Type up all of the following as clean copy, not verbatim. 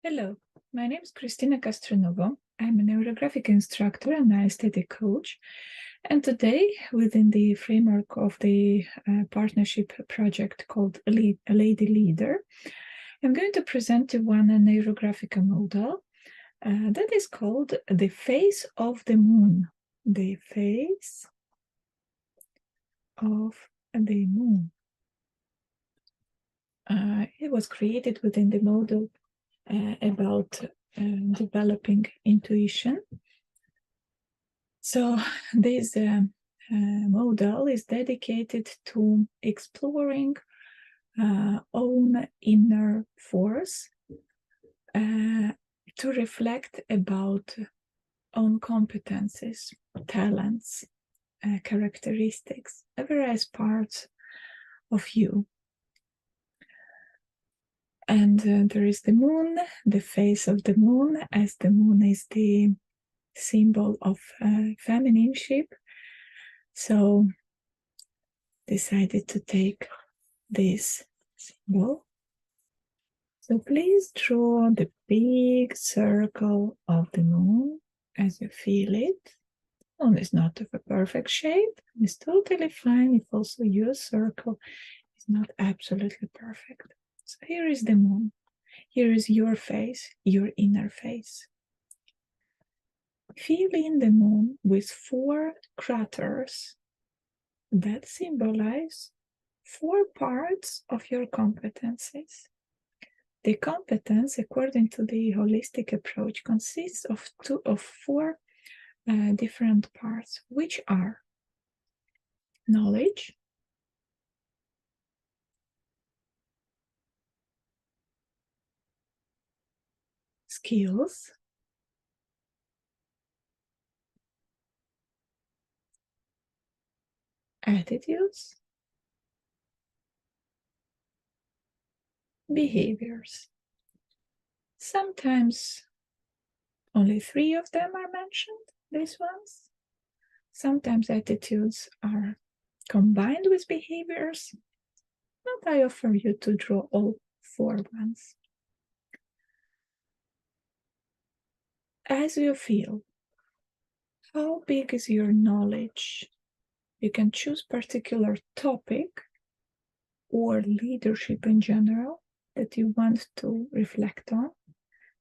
Hello, my name is Kristina Castronovo. I'm a NeuroGraphica instructor and an aesthetic coach. And today, within the framework of the partnership project called LadyLeader, I'm going to present to one a NeuroGraphica model that is called the face of the moon. The face of the moon. It was created within the model about developing intuition. So this model is dedicated to exploring own inner force, to reflect about own competencies, talents, characteristics, various parts of you. And there is the moon, the face of the moon, as the moon is the symbol of feminineship. So decided to take this symbol. So please draw the big circle of the moon as you feel it. The moon is not of a perfect shape. It's totally fine if also your circle is not absolutely perfect. So here is the moon. Here is your face, your inner face. Fill in the moon with 4 craters that symbolize 4 parts of your competencies. The competence, according to the holistic approach, consists of 4 different parts, which are knowledge, skills, attitudes, behaviors. Sometimes only 3 of them are mentioned, these ones. Sometimes attitudes are combined with behaviors, but I offer you to draw all 4 ones. As you feel, how big is your knowledge? You can choose particular topic or leadership in general that you want to reflect on.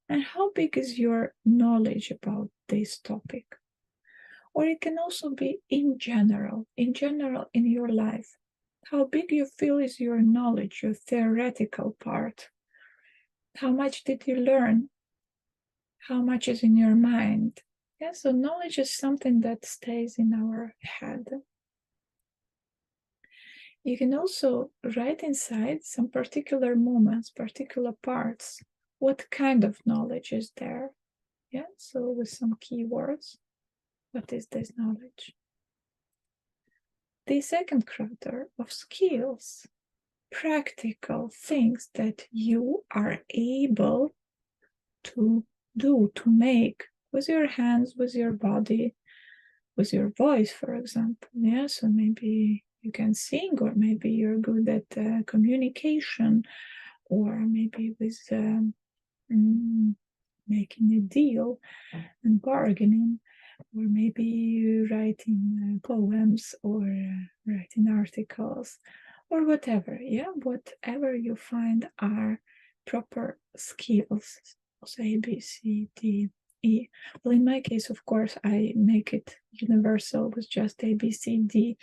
And how big is your knowledge about this topic? Or it can also be in general in your life. How big you feel is your knowledge, your theoretical part? How much did you learn? How much is in your mind? Yeah, so knowledge is something that stays in our head. You can also write inside some particular moments, particular parts. What kind of knowledge is there? Yeah, so with some keywords. What is this knowledge? The second crater of skills, practical things that you are able to do, to make with your hands, with your body, with your voice, for example. Yeah, so maybe you can sing, or maybe you're good at communication, or maybe with making a deal and bargaining, or maybe writing poems, or writing articles, or whatever. Yeah, whatever you find are proper skills. Also A, B, C, D, E. Well, in my case, of course, I make it universal with just A, B, C, D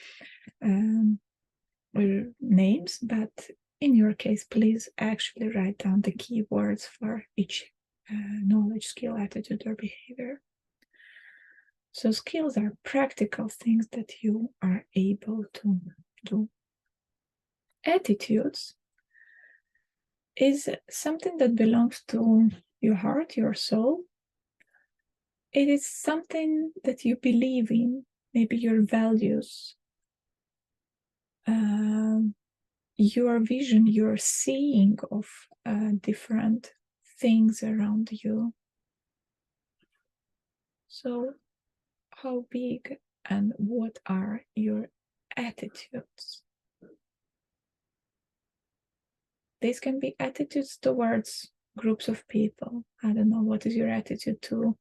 names, but in your case, please actually write down the keywords for each knowledge, skill, attitude, or behavior. So skills are practical things that you are able to do. Attitudes is something that belongs to your heart, your soul. It is something that you believe in, maybe your values, your vision, your seeing of different things around you. So how big and what are your attitudes? These can be attitudes towards groups of people. I don't know, what is your attitude to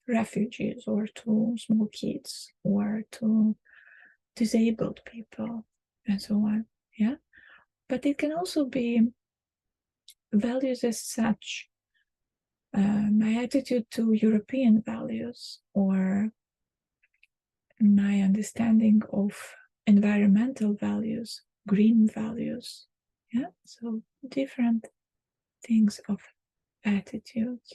refugees or to small kids or to disabled people and so on. Yeah, but it can also be values as such. My attitude to European values, or my understanding of environmental values, green values. Yeah, so different things of attitudes.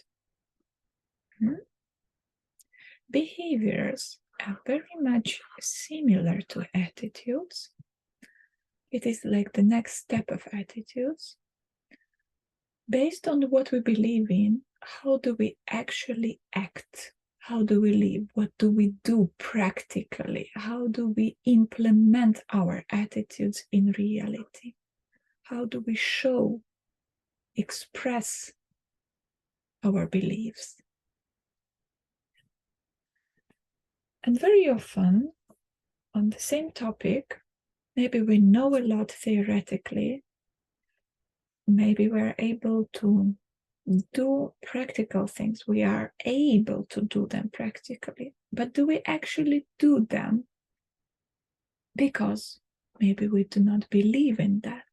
Behaviors are very much similar to attitudes. It is like the next step of attitudes. Based on what we believe in, how do we actually act? How do we live? What do we do practically? How do we implement our attitudes in reality? How do we show, express our beliefs? And very often, on the same topic, maybe we know a lot theoretically, maybe we're able to do practical things. We are able to do them practically, but do we actually do them? Because maybe we do not believe in that.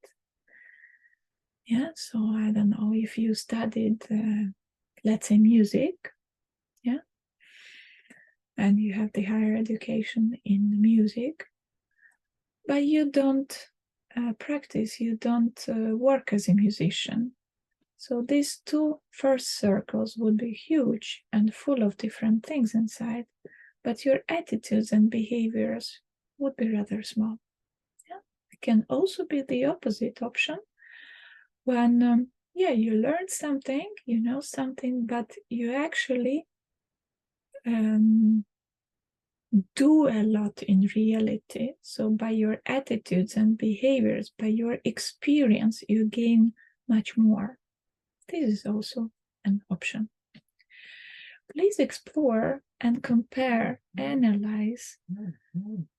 Yeah, so I don't know if you studied, let's say, music, yeah, and you have the higher education in music, but you don't practice, you don't work as a musician. So these two first circles would be huge and full of different things inside, but your attitudes and behaviors would be rather small. Yeah? It can also be the opposite option when, you learn something, you know something, but you actually do a lot in reality. So by your attitudes and behaviors, by your experience, you gain much more. This is also an option. Please explore and compare, analyze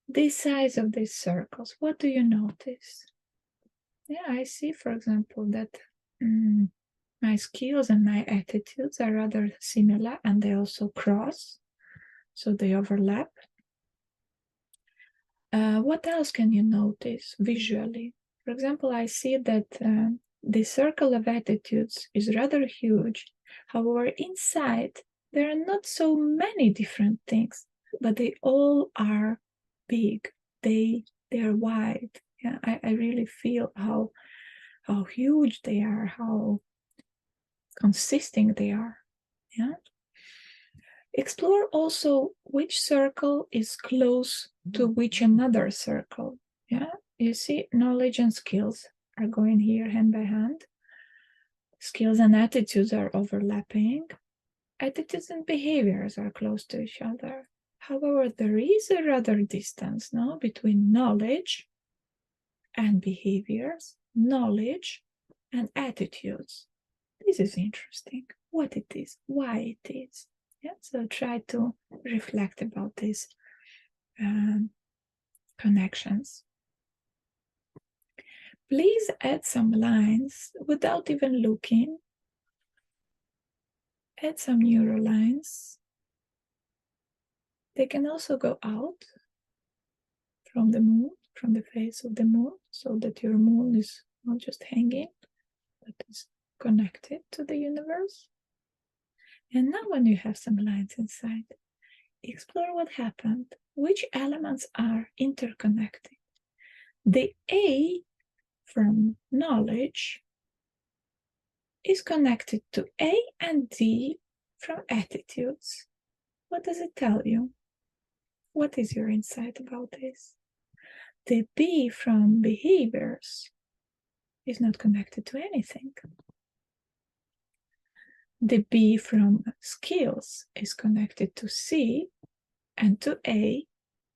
the size of these circles. What do you notice? Yeah, I see, for example, that my skills and my attitudes are rather similar, and they also cross, so they overlap. What else can you notice visually? For example, I see that the circle of attitudes is rather huge. However, inside, there are not so many different things, but they all are big. They are wide. Yeah, I really feel how huge they are, how consisting they are. Yeah. Explore also which circle is close to which another circle. Yeah, you see, knowledge and skills are going here hand by hand. Skills and attitudes are overlapping. Attitudes and behaviors are close to each other. However, there is a rather distance now between knowledge and behaviors, knowledge and attitudes. This is interesting. What it is, why it is. Yeah, so try to reflect about these connections. Please add some lines without even looking. Add some neuro lines. They can also go out from the moon, from the face of the moon, so that your moon is not just hanging, but is connected to the universe. And now when you have some lines inside, explore what happened, which elements are interconnected. The A from knowledge is connected to A and D from attitudes. What does it tell you? What is your insight about this? The B from behaviors is not connected to anything. The B from skills is connected to C and to A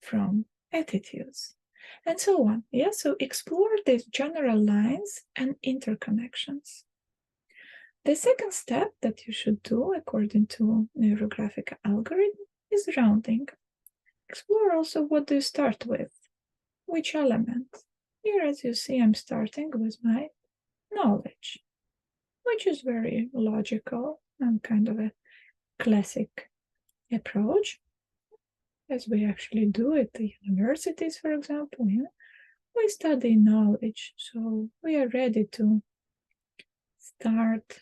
from attitudes, and so on. Yeah, so explore these general lines and interconnections. The second step that you should do according to NeuroGraphica algorithm is rounding. Explore also what do you start with, which element. Here, as you see, I'm starting with my knowledge. which is very logical and kind of a classic approach, as we actually do at the universities, for example. We study knowledge, so we are ready to start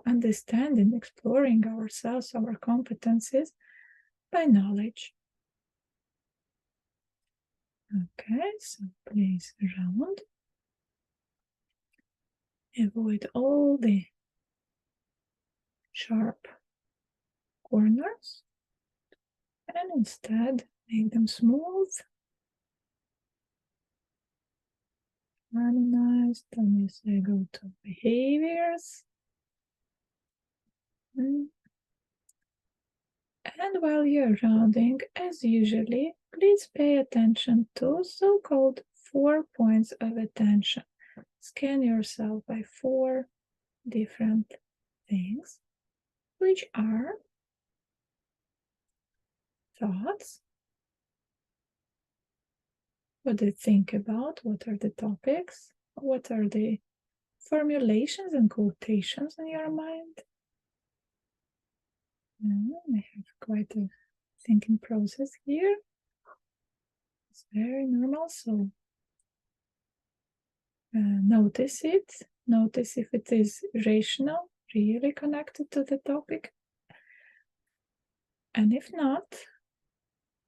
understanding, exploring ourselves, our competencies by knowledge. Okay, so place around. Avoid all the sharp corners and instead make them smooth. Harmonize. Then you say go to behaviors. And while you're rounding, as usually, please pay attention to so-called 4 points of attention. Scan yourself by 4 different things, which are thoughts, what they think about, what are the topics, what are the formulations and quotations in your mind. I have quite a thinking process here. It's very normal, so notice it. Notice if it is rational, really connected to the topic. And if not,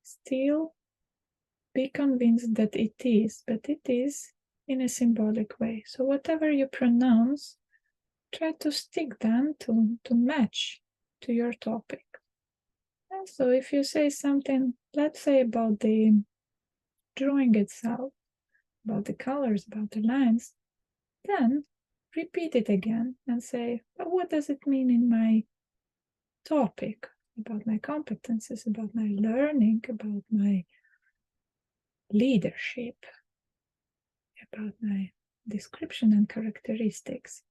still be convinced that it is, but it is in a symbolic way. So whatever you pronounce, try to stick them to match to your topic. And so if you say something, let's say about the drawing itself, about the colors, about the lines, then repeat it again and say, but what does it mean in my topic, about my competences, about my learning, about my leadership, about my description and characteristics.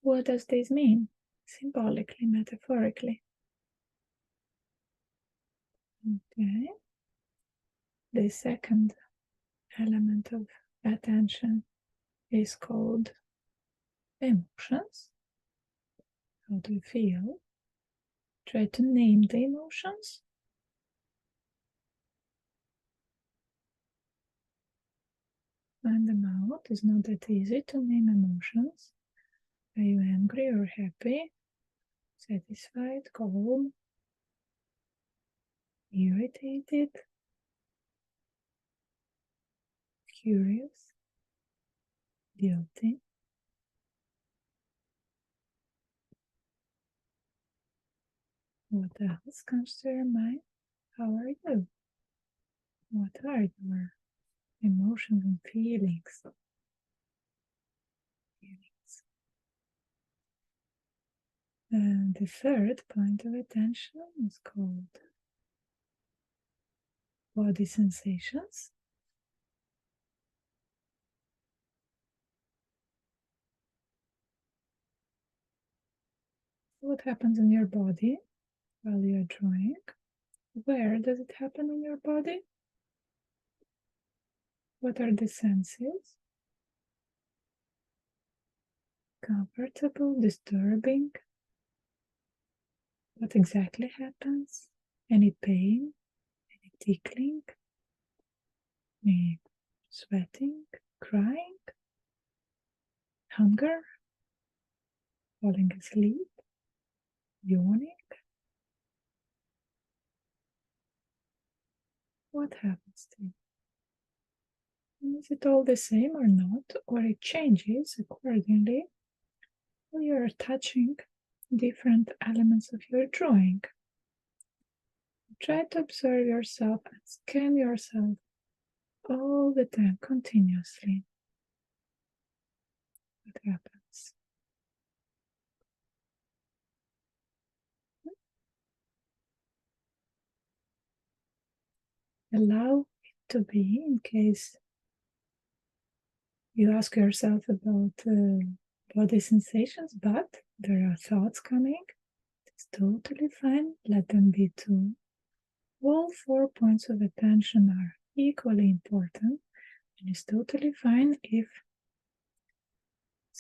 What does this mean? Symbolically, metaphorically. Okay. The second element of attention is called emotions. How do you feel? Try to name the emotions. Find them out. It's not that easy to name emotions. Are you angry or happy? Satisfied, calm, irritated, curious, guilty? What else comes to your mind? How are you? What are your emotions and feelings? And the third point of attention is called body sensations. What happens in your body while you're drawing? Where does it happen in your body? What are the senses? Comfortable, disturbing? What exactly happens? Any pain? Any tickling? Any sweating? Crying? Hunger? Falling asleep? Yawning? What happens to you? Is it all the same or not? Or it changes accordingly when you're touching different elements of your drawing. Try to observe yourself and scan yourself all the time, continuously. What happens? Allow it to be, in case you ask yourself about body sensations, but there are thoughts coming. It's totally fine. Let them be too. All 4 points of attention are equally important, and it's totally fine if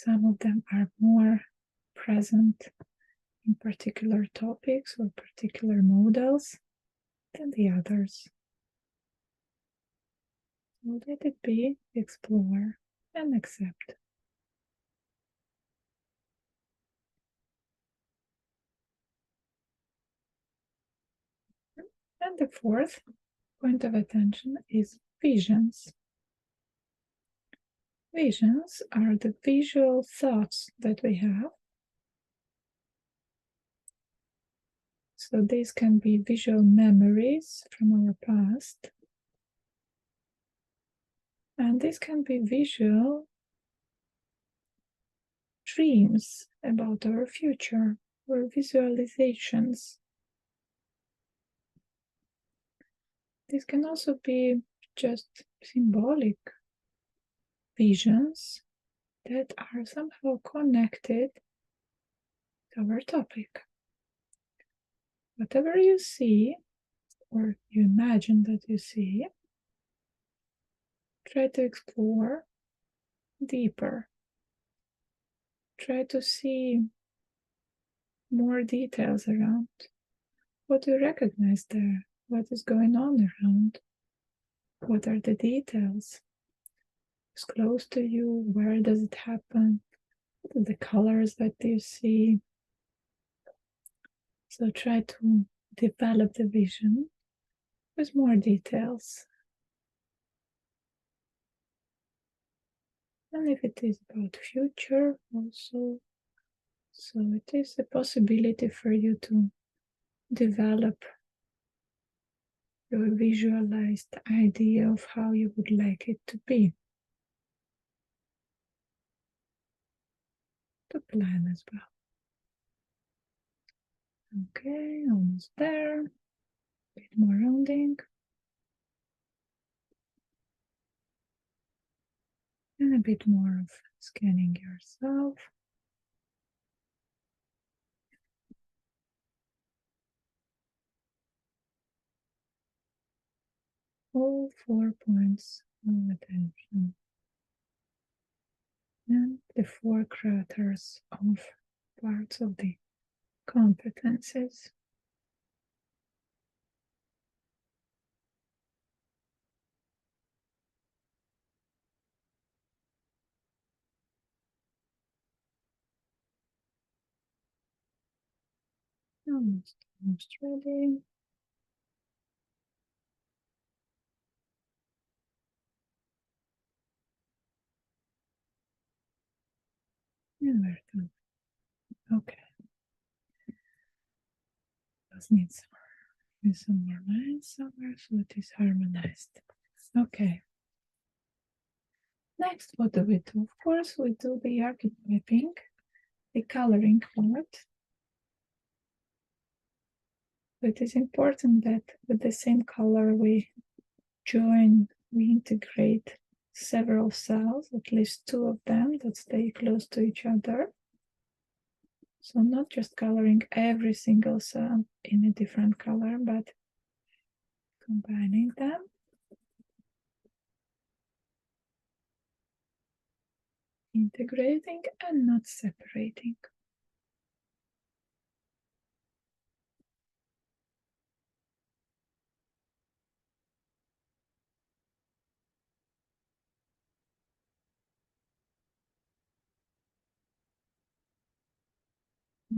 Some of them are more present in particular topics or particular models than the others. So let it be, explore, and accept. And the fourth point of attention is visions. Visions are the visual thoughts that we have. So these can be visual memories from our past. And these can be visual dreams about our future or visualizations. These can also be just symbolic visions that are somehow connected to our topic. Whatever you see or you imagine that you see, try to explore deeper. Try to see more details around what you recognize there, what is going on around, what are the details. It's close to you, where does it happen, what are the colors that you see. So try to develop the vision with more details. And if it is about future also, so it is a possibility for you to develop your visualized idea of how you would like it to be. To plan as well. Okay, almost there. A bit more rounding. And a bit more of scanning yourself. All 4 points of attention. And the 4 craters of parts of the competences. Almost ready. And we're done. Okay. Just need some more lines somewhere so it is harmonized. Okay. Next, what do we do? Of course, we do the archetyping, the coloring part. It is important that with the same color we integrate several cells, at least 2 of them that stay close to each other. So not just coloring every single cell in a different color, but combining them. Integrating and not separating.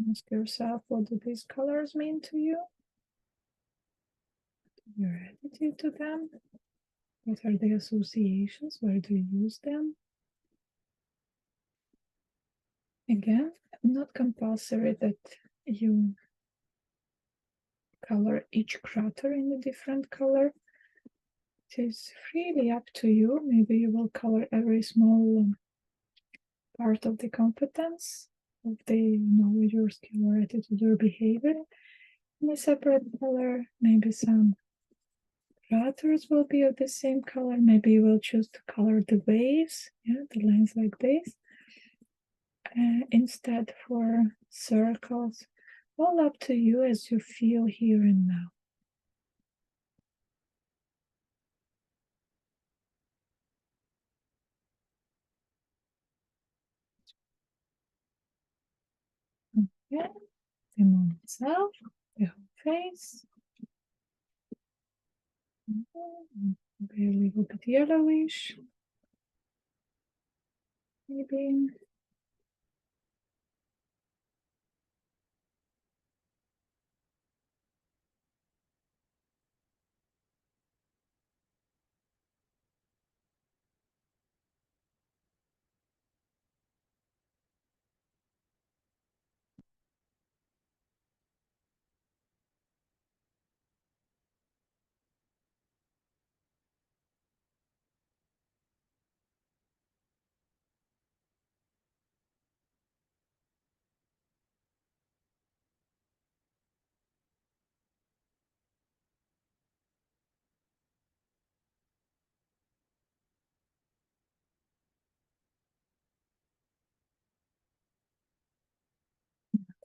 Ask yourself, what do these colors mean to you? Your attitude to them? What are the associations? Where do you use them? Again, not compulsory that you color each crater in a different color. It is freely up to you. Maybe you will color every small part of the competence of the knowledge or skill or attitude or behavior in a separate color. Maybe some craters will be of the same color. Maybe you will choose to color the waves, the lines like this, instead for circles. All up to you as you feel here and now. itself, the whole face. Maybe a little bit yellowish. Maybe.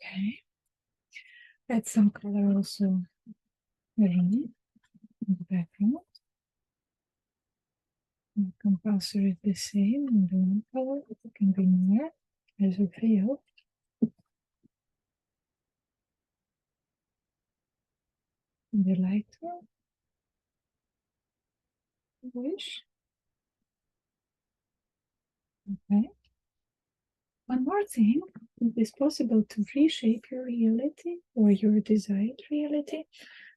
Okay. Add some color also green in the background. And compulsory is the same in the one color. It can be more as you feel. The lighter wish. Okay. One more thing, it is possible to reshape your reality or your desired reality.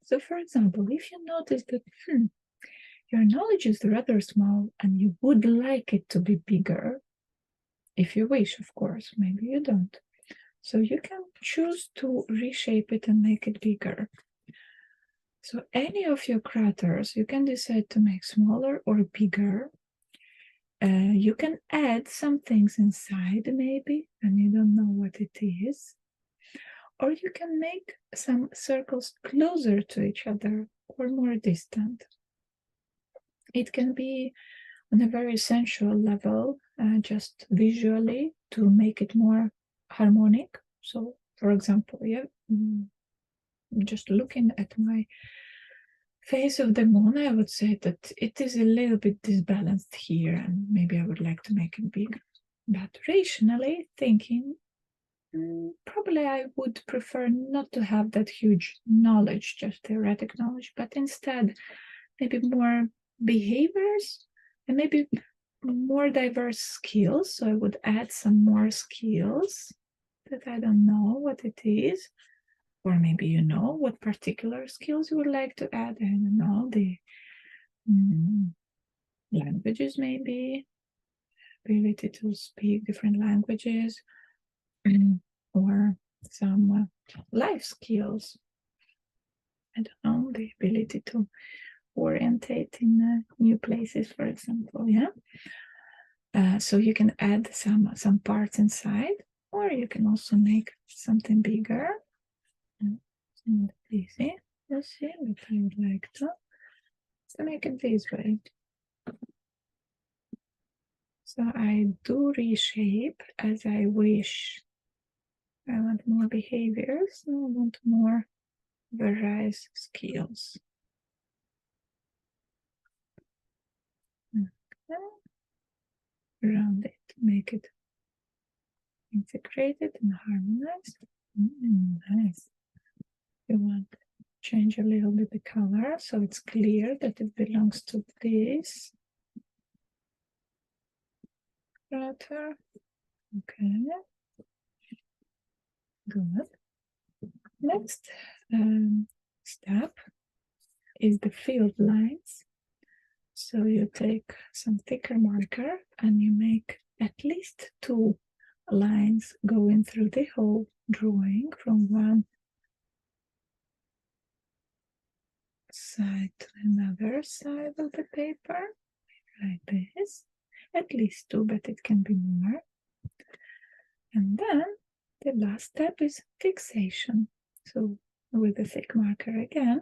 So, for example, if you notice that your knowledge is rather small and you would like it to be bigger, if you wish, of course, maybe you don't. So you can choose to reshape it and make it bigger. So any of your craters, you can decide to make smaller or bigger. You can add some things inside maybe, and you don't know what it is. Or you can make some circles closer to each other or more distant. It can be on a very sensual level, just visually to make it more harmonic. So, for example, yeah, just looking at my face of the moon, I would say that it is a little bit disbalanced here, and maybe I would like to make it bigger. But rationally thinking, probably I would prefer not to have that huge knowledge, just theoretic knowledge, but instead maybe more behaviors and maybe more diverse skills. So I would add some more skills that I don't know what it is. Or maybe you know what particular skills you would like to add. I don't know, the languages maybe, ability to speak different languages, or some life skills. I don't know, the ability to orientate in new places, for example, yeah. So you can add some parts inside, or you can also make something bigger. It's not easy, you see, but I would like to make it this way. So I do reshape as I wish. I want more behaviors, I want more various skills. Okay. Round it, make it integrated and harmonized. Nice. You want to change a little bit the color so it's clear that it belongs to this crater. Okay. Good. Next step is the field lines. So you take some thicker marker and you make at least 2 lines going through the whole drawing from one side to another side of the paper, like this. At least 2, but it can be more. And then the last step is fixation. So with the thick marker again,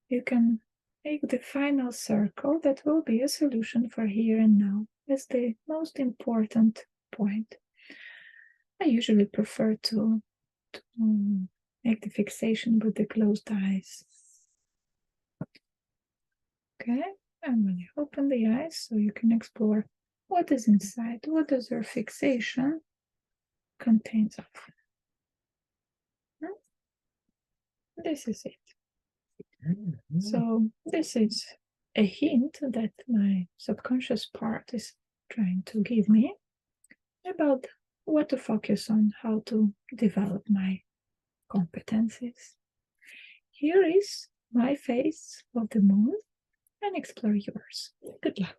you can make the final circle that will be a solution for here and now as the most important point. I usually prefer to make the fixation with the closed eyes. Okay, and when you open the eyes, so you can explore what is inside, what does your fixation contains of. this is it. So this is a hint that my subconscious part is trying to give me about what to focus on, how to develop my competencies. Here is my phase of the moon, and explore yours. Good luck.